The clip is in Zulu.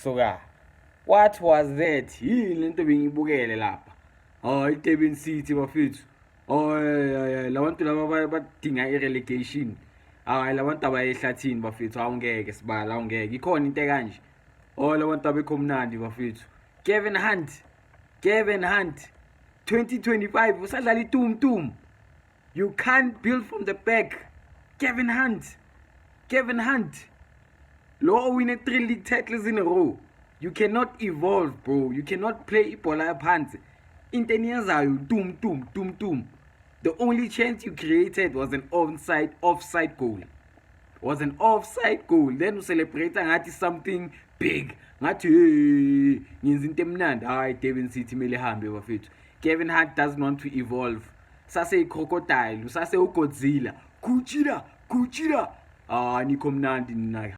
Soka. What was that? Yini lento bengibukele lapha? Oh, iDurban City bafethu. Oh, labantu laba badinga irelegation. Hayi labantu abayehlathini bafethu awungeke sibala awungeke. Ikhona into ekanje. Oh, labantu abekhomnandi bafethu. Kevin Hunt. 2025 usadlala itumtum. You can't build from the back. Kevin Hunt. Lo win 3 league titles in a row. You cannot evolve, bro. You cannot play ibola phansi. Into eniyenzayo tum. The only chance you created was an offside goal. Then you celebrate ngathi something big. Ngathi ngenza into emnandi. Hayi Durban City mele hambe bafethu. Kevin Hunt doesn't want to evolve. Sase crocodile, sase uGodzilla. Kuchira. Nikho mnandi nina.